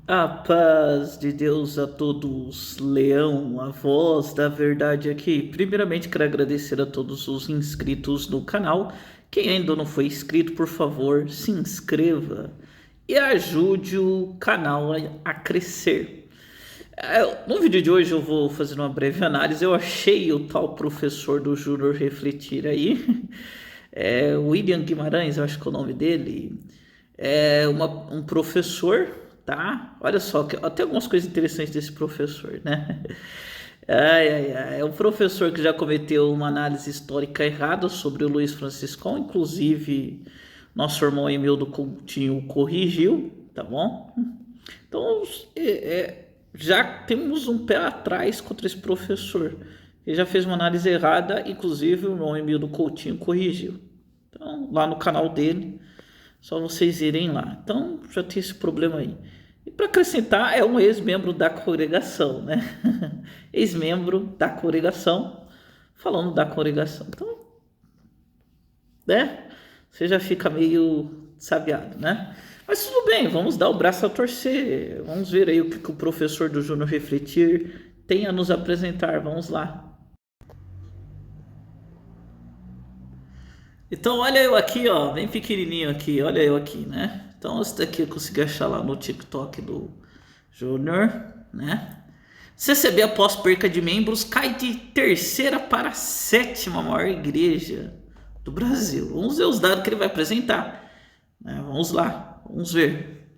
A paz de Deus a todos, Leão, a voz da verdade aqui. Primeiramente, quero agradecer a todos os inscritos no canal. Quem ainda não foi inscrito, por favor, se inscreva e ajude o canal a crescer. No vídeo de hoje eu vou fazer uma breve análise. Eu achei o tal professor do Júnior refletir aí. William Guimarães, eu acho que é o nome dele. Um professor, tá? Olha só, tem algumas coisas interessantes desse professor, né? É um professor que já cometeu uma análise histórica errada sobre o Luiz Franciscão, inclusive nosso irmão Emildo Coutinho corrigiu, tá bom? Então, já temos um pé atrás contra esse professor. Ele já fez uma análise errada, inclusive o irmão Emildo Coutinho corrigiu. Então, lá no canal dele, só vocês irem lá. Então, já tem esse problema aí. E para acrescentar, é um ex-membro da congregação, né? Ex-membro da congregação, falando da congregação. Então, né? Você já fica meio sabiado, né? Mas tudo bem, vamos dar o braço a torcer. Vamos ver aí o que o professor do Júnior Refletir tem a nos apresentar. Vamos lá. Então, olha eu aqui, ó, bem pequenininho aqui, olha eu aqui, né? Então, esse daqui eu consegui achar lá no TikTok do Júnior, né? CCB após perca de membros cai de terceira para sétima maior igreja do Brasil. Vamos ver os dados que ele vai apresentar, né? Vamos lá, vamos ver.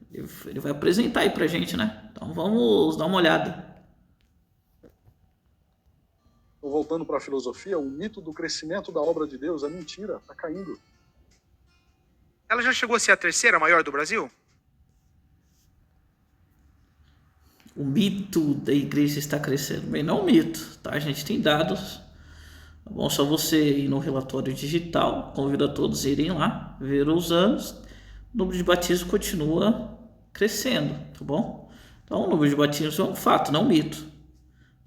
Ele vai apresentar aí pra gente, né? Então vamos dar uma olhada. Voltando para a filosofia, o mito do crescimento da obra de Deus é mentira, está caindo. Ela já chegou a ser a terceira maior do Brasil? O mito da igreja está crescendo. Bem, não é um mito, tá? A gente tem dados. Tá bom? Só você ir no relatório digital, convido a todos a irem lá, ver os anos. O número de batismos continua crescendo, tá bom? Então, o número de batismos é um fato, não um mito.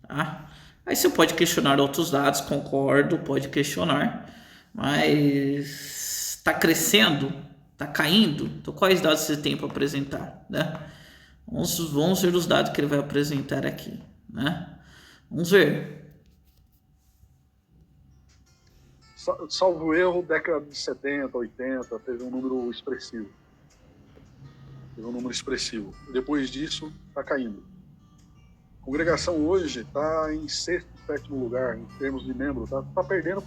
Tá? Aí você pode questionar outros dados, concordo, pode questionar, mas está crescendo, está caindo. Então, quais dados você tem para apresentar, né? Vamos ver os dados que ele vai apresentar aqui, né? Vamos ver. Salvo erro, década de 70, 80, teve um número expressivo. Depois disso, está caindo. A congregação hoje está em sexto, sétimo lugar, em termos de membro, está perdendo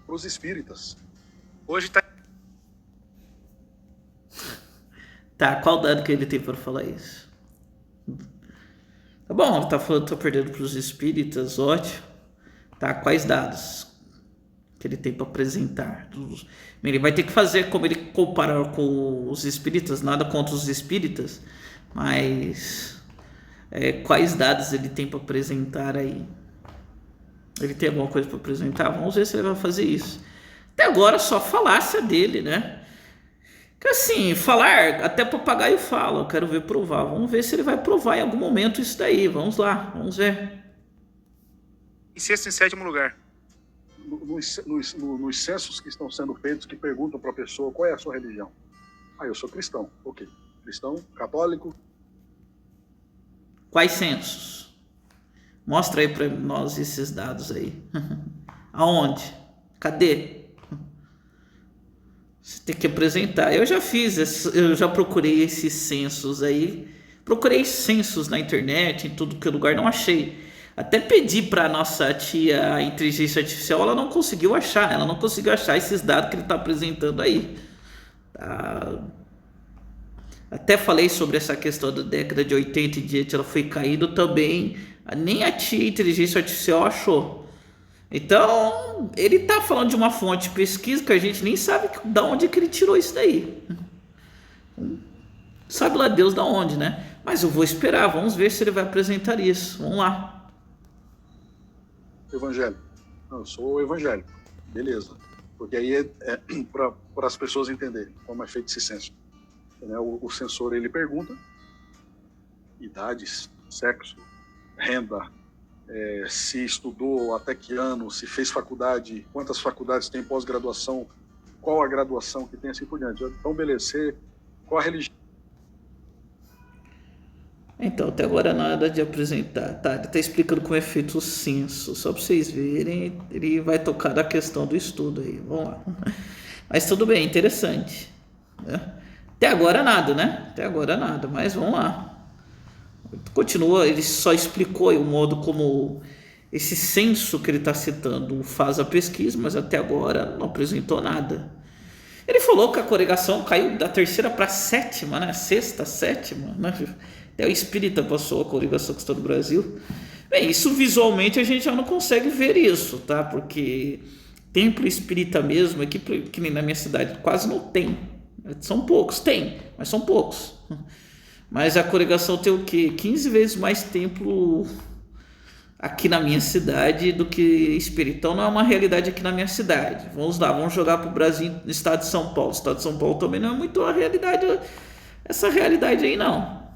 para os espíritas. Hoje está... Tá, qual dado que ele tem para falar isso? Tá bom, tá falando que tá perdendo para os espíritas, ótimo. Tá, quais dados que ele tem para apresentar? Ele vai ter que fazer como ele comparar com os espíritas, nada contra os espíritas, mas quais dados ele tem para apresentar aí? Ele tem alguma coisa para apresentar? Vamos ver se ele vai fazer isso. Até agora só falácia dele, né? Que assim, falar, até papagaio fala, eu quero ver provar. Vamos ver se ele vai provar em algum momento isso daí. Vamos lá, vamos ver. em sexto e sétimo lugar. Nos censos que estão sendo feitos, que perguntam para a pessoa qual é a sua religião. Eu sou cristão. Ok. Cristão, católico. Quais censos? Mostra aí para nós esses dados aí. Aonde? Cadê? Você tem que apresentar. Eu já fiz, eu já procurei esses censos aí. Procurei censos na internet, em tudo que é lugar, não achei. Até pedi para nossa tia, a inteligência artificial, ela não conseguiu achar. Ela não conseguiu achar esses dados que ele está apresentando aí. Tá? Até falei sobre essa questão da década de 80 em diante, ela foi caindo também. Nem a tia inteligência artificial achou. Então, ele tá falando de uma fonte de pesquisa que a gente nem sabe de onde que ele tirou isso daí. Sabe lá Deus da onde, né? Mas eu vou esperar, vamos ver se ele vai apresentar isso. Vamos lá. Evangélico. Não, eu sou evangélico. Beleza. Porque aí é para as pessoas entenderem como é feito esse censo. O censor, ele pergunta idades, sexo, renda, se estudou até que ano, se fez faculdade, quantas faculdades tem pós-graduação, qual a graduação que tem, assim por diante. Então, beleza, qual a religião? Então, até agora nada de apresentar. Tá, ele tá explicando como é feito o censo. Só para vocês verem, ele vai tocar da questão do estudo aí. Vamos lá. Mas tudo bem, interessante, né? Até agora nada, né? Até agora nada, mas vamos lá. Continua, ele só explicou o modo como esse censo que ele está citando faz a pesquisa, mas até agora não apresentou nada. Ele falou que a congregação caiu da terceira para a sétima, né? Sexta, sétima, né? Até o espírita passou a congregação cristã do Brasil. Bem, isso visualmente a gente já não consegue ver isso, tá? Porque templo espírita mesmo, aqui que nem na minha cidade, quase não tem. São poucos, tem, mas são poucos. Mas a congregação tem o quê? 15 vezes mais templo aqui na minha cidade do que espírita. Então não é uma realidade aqui na minha cidade. Vamos lá, vamos jogar para o Brasil, no estado de São Paulo. O estado de São Paulo também não é muito a realidade, essa realidade aí não.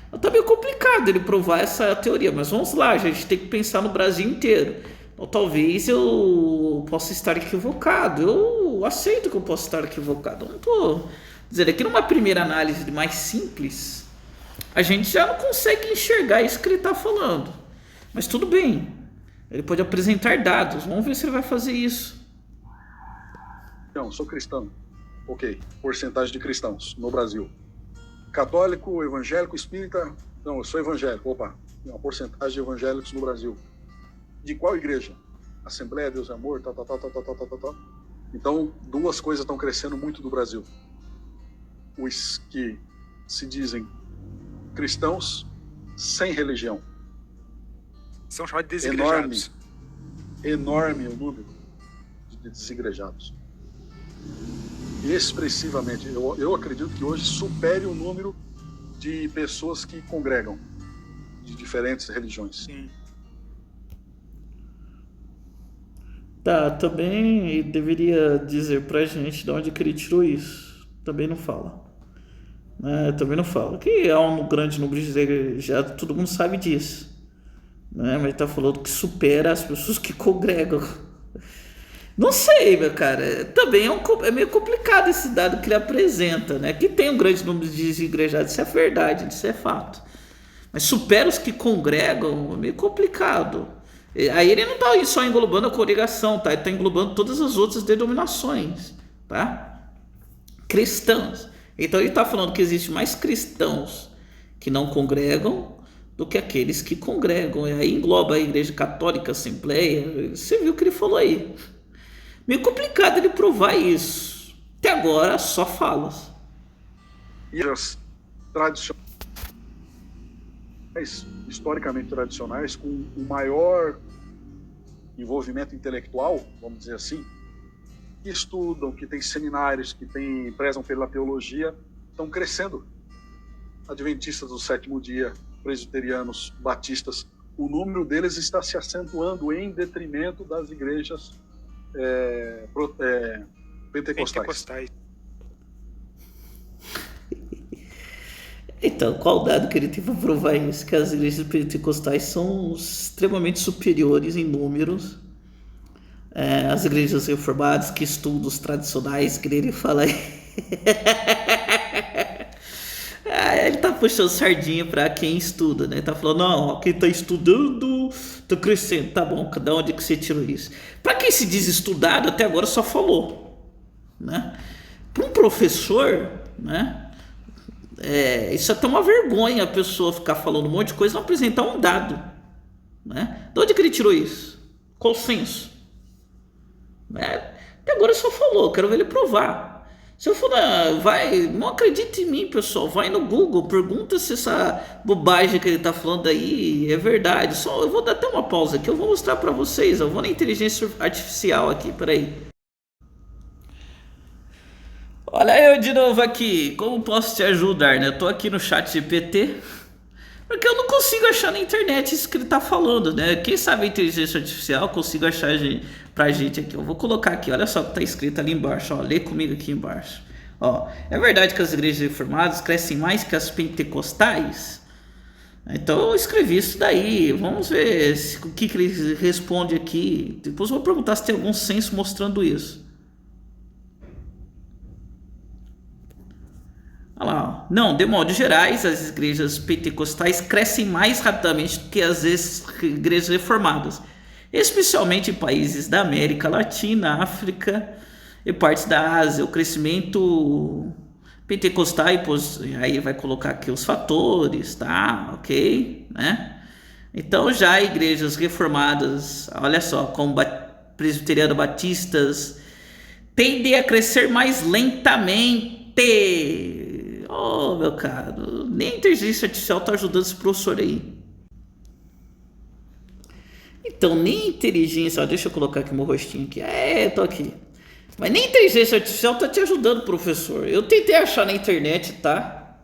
Então tá meio complicado ele provar essa teoria, mas vamos lá, a gente tem que pensar no Brasil inteiro. Então talvez eu possa estar equivocado, eu aceito que eu posso estar equivocado. Eu não estou dizendo aqui numa primeira análise mais simples, a gente já não consegue enxergar isso que ele está falando. Mas tudo bem, ele pode apresentar dados, vamos ver se ele vai fazer isso. Não, sou cristão. Ok, porcentagem de cristãos no Brasil. Católico, evangélico, espírita. Não, eu sou evangélico. Opa, tem uma porcentagem de evangélicos no Brasil. De qual igreja? Assembleia, Deus é Amor, tal. Então, duas coisas estão crescendo muito do Brasil. Os que se dizem cristãos sem religião. São chamados de desigrejados. Enorme o número de desigrejados. Expressivamente. Eu acredito que hoje supere o número de pessoas que congregam de diferentes religiões. Sim. Tá, também deveria dizer pra gente de onde que ele tirou isso. Também não fala. Também não fala. Que há um grande número de desigrejados, todo mundo sabe disso. Mas ele tá falando que supera as pessoas que congregam. Não sei, meu cara. Também é meio complicado esse dado que ele apresenta, né? Que tem um grande número de desigrejados, isso é verdade, isso é fato. Mas supera os que congregam, é meio complicado. Aí ele não está só englobando a congregação, tá? Ele está englobando todas as outras denominações, tá? Cristãs. Então ele está falando que existe mais cristãos que não congregam do que aqueles que congregam. E aí engloba a igreja católica, assembleia. Você viu o que ele falou aí. Meio complicado ele provar isso. Até agora, só falas. E as tradicionais, historicamente tradicionais, com o maior envolvimento intelectual, vamos dizer assim, que estudam, que têm seminários, que prezam pela teologia, estão crescendo. Adventistas do sétimo dia, presbiterianos, batistas, o número deles está se acentuando em detrimento das igrejas pentecostais. Então, qual dado que ele tem para provar isso? Que as igrejas pentecostais são extremamente superiores em números às igrejas reformadas, que estudam os tradicionais, que ele fala aí. Ele tá puxando sardinha para quem estuda, né? Tá falando, não, quem tá estudando tá crescendo. Tá bom, da onde que você tirou isso? Para quem se diz estudado, até agora só falou, né? Para um professor, né? Isso é até uma vergonha a pessoa ficar falando um monte de coisa e não apresentar um dado, né? De onde que ele tirou isso? Qual senso? Até agora só falou, quero ver ele provar. Se eu for não acredite em mim, pessoal, vai no Google, pergunta se essa bobagem que ele tá falando aí é verdade. Eu vou dar até uma pausa aqui, eu vou mostrar para vocês, eu vou na inteligência artificial aqui, peraí. Olha eu de novo aqui, como posso te ajudar, né? Eu tô aqui no chat GPT, porque eu não consigo achar na internet isso que ele tá falando, né? Quem sabe a inteligência artificial consigo achar pra gente aqui. Eu vou colocar aqui, olha só o que tá escrito ali embaixo, ó, lê comigo aqui embaixo. Ó, é verdade que as igrejas reformadas crescem mais que as pentecostais? Então eu escrevi isso daí, vamos ver o que ele responde aqui. Depois eu vou perguntar se tem algum censo mostrando isso. Olha lá, ó. Não, de modo gerais, as igrejas pentecostais crescem mais rapidamente do que as igrejas reformadas, especialmente em países da América Latina, África e partes da Ásia. O crescimento pentecostal, e aí vai colocar aqui os fatores, tá? Ok, né? Então já igrejas reformadas, olha só, como presbiteriano, batistas, tendem a crescer mais lentamente. Oh, meu caro, nem a inteligência artificial tá ajudando esse professor aí. Então, nem a inteligência... Ó, deixa eu colocar aqui meu rostinho aqui. Tô aqui. Mas nem a inteligência artificial tá te ajudando, professor. Eu tentei achar na internet, tá?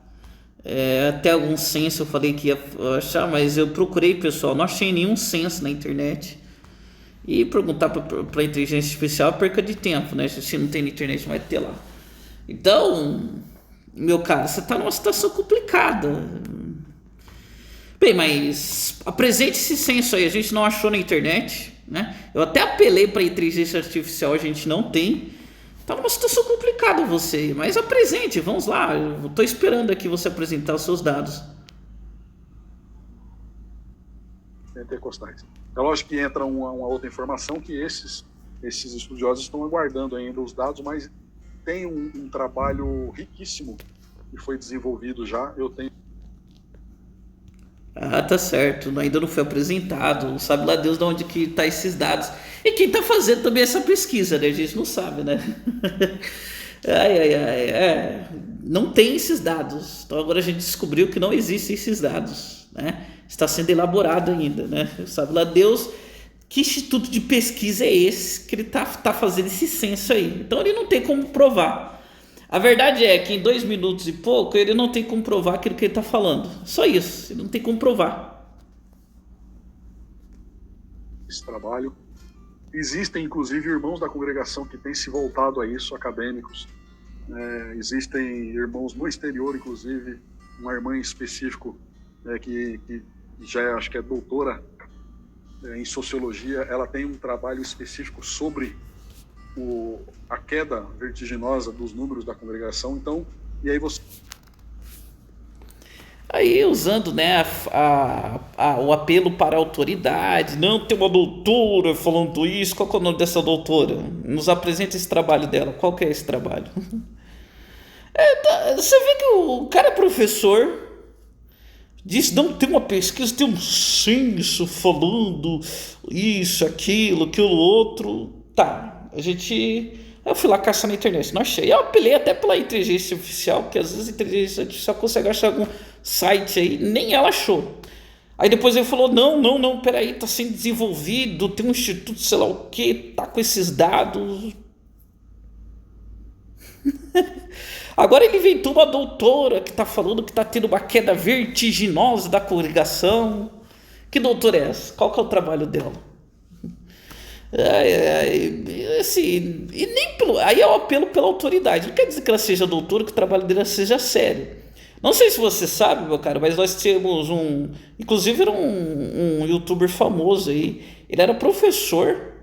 Até algum censo eu falei que ia achar, mas eu procurei, pessoal. Não achei nenhum censo na internet. E perguntar pra inteligência artificial é perca de tempo, né? Se não tem na internet, vai ter lá. Então... Meu cara, você está numa situação complicada. Bem, mas apresente esse censo aí. A gente não achou na internet, né? Eu até apelei para a inteligência artificial, a gente não tem. Está numa situação complicada você, mas apresente, vamos lá. Eu estou esperando aqui você apresentar os seus dados. Pentecostais. É lógico que entra uma outra informação que esses estudiosos estão aguardando ainda os dados, mas tem um trabalho riquíssimo que foi desenvolvido já. Eu tenho. Tá certo. Ainda não foi apresentado. Sabe lá Deus de onde que tá esses dados. E quem tá fazendo também essa pesquisa, né? A gente não sabe, né? Não tem esses dados. Então agora a gente descobriu que não existem esses dados, né? Está sendo elaborado ainda, né? Sabe lá Deus que instituto de pesquisa é esse que ele tá fazendo esse censo aí. Então ele não tem como provar. A verdade é que em 2 minutos e pouco ele não tem como provar aquilo que ele está falando. Só isso, ele não tem como provar. Esse trabalho. Existem inclusive irmãos da congregação que têm se voltado a isso, acadêmicos. Existem irmãos no exterior, inclusive uma irmã em específico que já acho que é doutora em sociologia. Ela tem um trabalho específico sobre a queda vertiginosa dos números da congregação. Então, e aí você... Aí usando, né, o apelo para a autoridade, não tem uma doutora falando isso. Qual que é o nome dessa doutora? Nos apresenta esse trabalho dela. Qual que é esse trabalho? Você vê que o cara é professor, diz não tem uma pesquisa, tem um censo falando isso, aquilo outro. Tá, eu fui lá caçar na internet, não achei. Eu apelei até pela inteligência artificial, porque às vezes a inteligência artificial consegue achar algum site aí, nem ela achou. Aí depois ele falou, não, peraí, tá sendo desenvolvido, tem um instituto, sei lá o que, tá com esses dados. Agora ele inventou uma doutora que tá falando que tá tendo uma queda vertiginosa da congregação. Que doutora é essa? Qual que é o trabalho dela? Assim, e nem aí é o apelo pela autoridade. Não quer dizer que ela seja doutora, que o trabalho dela seja sério. Não sei se você sabe, meu cara, mas nós temos inclusive era um youtuber famoso aí. Ele era professor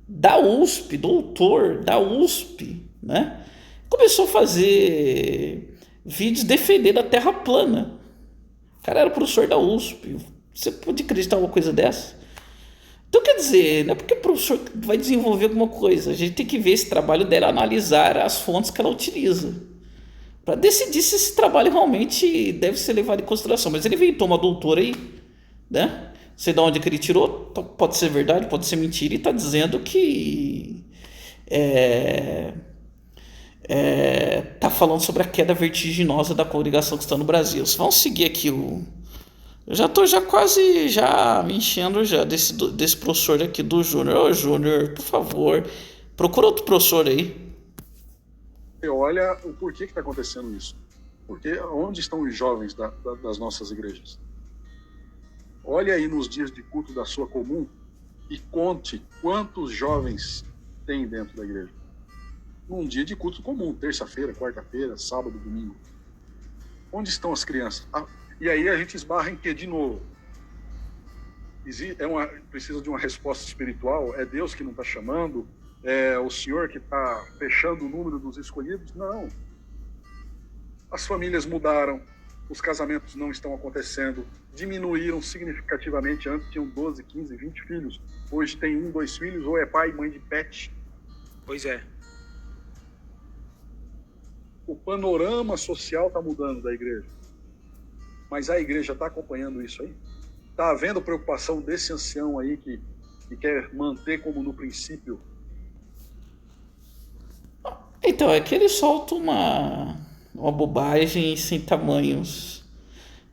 da USP, doutor da USP, né? Começou a fazer vídeos defendendo a Terra plana. O cara era professor da USP. Você pode acreditar uma coisa dessa? Então, quer dizer, não é porque o professor vai desenvolver alguma coisa. A gente tem que ver esse trabalho dela, analisar as fontes que ela utiliza, para decidir se esse trabalho realmente deve ser levado em consideração. Mas ele inventou uma doutora aí, né? Sei de onde que ele tirou, pode ser verdade, pode ser mentira, e está dizendo que tá falando sobre a queda vertiginosa da congregação que está no Brasil. Vamos seguir aqui eu já estou quase me enchendo já desse professor aqui do Júnior. Ô Júnior, por favor, procura outro professor aí. Olha o porquê que está acontecendo isso. Porque onde estão os jovens das nossas igrejas? Olha aí nos dias de culto da sua comum e conte quantos jovens tem dentro da igreja. Num dia de culto comum, terça-feira, quarta-feira, sábado, domingo. Onde estão as crianças? E aí a gente esbarra em que, de novo? Precisa de uma resposta espiritual? É Deus que não está chamando? É o Senhor que está fechando o número dos escolhidos? Não. as famílias mudaram, os casamentos não estão acontecendo, diminuíram significativamente. Antes tinham 12, 15, 20 filhos. Hoje tem 1, 2 filhos, ou é pai e mãe de pet. Pois é. O panorama social está mudando da igreja. Mas a igreja está acompanhando isso aí? Está havendo preocupação desse ancião aí que quer manter como no princípio? Então, é que ele solta uma bobagem sem tamanhos.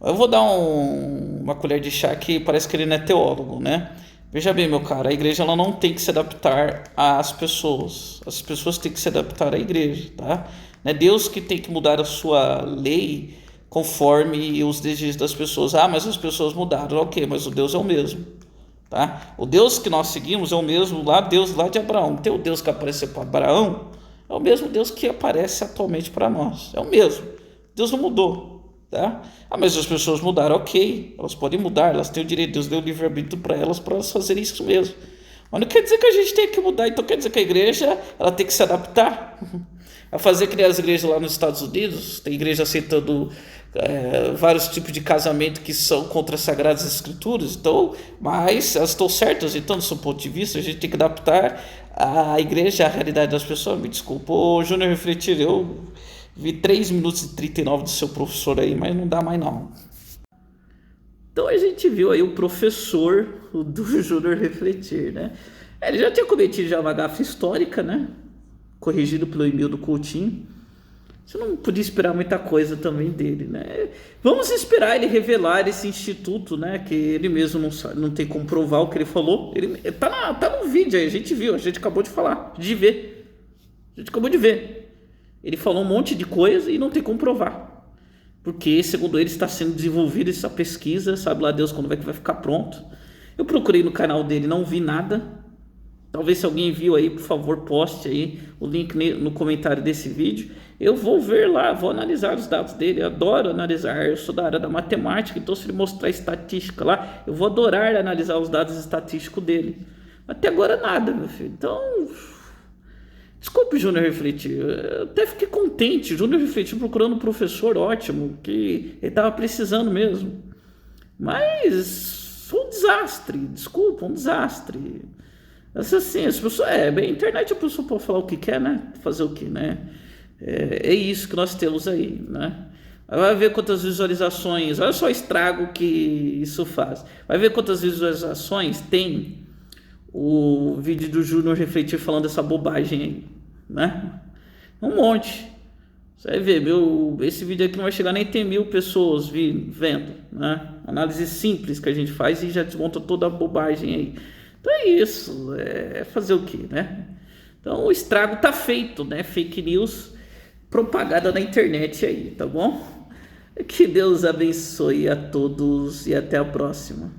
Eu vou dar uma colher de chá que parece que ele não é teólogo, né? Veja bem, meu cara, a igreja ela não tem que se adaptar às pessoas. As pessoas têm que se adaptar à igreja, tá? Não é Deus que tem que mudar a sua lei conforme os desejos das pessoas. Ah, mas as pessoas mudaram. Ok, mas o Deus é o mesmo, tá? O Deus que nós seguimos é o mesmo lá, Deus lá de Abraão. Tem o Deus que apareceu para Abraão, é o mesmo Deus que aparece atualmente para nós. É o mesmo. Deus não mudou, tá? Ah, mas as pessoas mudaram. Ok, elas podem mudar, elas têm o direito. Deus deu o livre-arbítrio para elas fazerem isso mesmo. Mas não quer dizer que a gente tem que mudar. Então quer dizer que a igreja ela tem que se adaptar a fazer que nem as igrejas lá nos Estados Unidos. Tem igreja aceitando vários tipos de casamento que são contra as Sagradas Escrituras. Então, mas elas estão certas. Então, do seu ponto de vista, a gente tem que adaptar a igreja à realidade das pessoas. Me desculpa, ô Júnior Refletir, eu vi 3 minutos e 39 do seu professor aí, mas não dá mais não. Então a gente viu aí o professor do Júnior Refletir, né? Ele já tinha cometido já uma gafe histórica, né? Corrigido pelo Emildo Coutinho. Você não podia esperar muita coisa também dele, né? Vamos esperar ele revelar esse instituto, né? Que ele mesmo não sabe, não tem como provar o que ele falou. Ele tá no vídeo aí, a gente viu, a gente acabou de falar, de ver. A gente acabou de ver. Ele falou um monte de coisa e não tem como provar. Porque, segundo ele, está sendo desenvolvida essa pesquisa, sabe lá Deus quando é que vai ficar pronto. Eu procurei no canal dele, não vi nada. Talvez se alguém viu aí, por favor, poste aí o link no comentário desse vídeo. Eu vou ver lá, vou analisar os dados dele. Eu adoro analisar, eu sou da área da matemática, então se ele mostrar estatística lá, eu vou adorar analisar os dados estatísticos dele. Até agora nada, meu filho. Então, desculpe, Júnior Refletir. Eu até fiquei contente. Júnior Refletir procurando um professor ótimo, que ele estava precisando mesmo. Mas foi um desastre, desculpa, um desastre. Assim, as pessoas, bem, a internet a pessoa pode falar o que quer, né? Fazer o que, né? É isso que nós temos aí, né? Vai ver quantas visualizações, olha só o estrago que isso faz. Vai ver quantas visualizações tem o vídeo do Júnior Refletir falando essa bobagem aí, né? Um monte. Você vai ver, esse vídeo aqui não vai chegar nem a ter 1000 pessoas vendo, né? Análise simples que a gente faz e já desmonta toda a bobagem aí. Então é isso, é fazer o quê, né? Então o estrago tá feito, né? Fake news propagada na internet aí, tá bom? Que Deus abençoe a todos e até a próxima.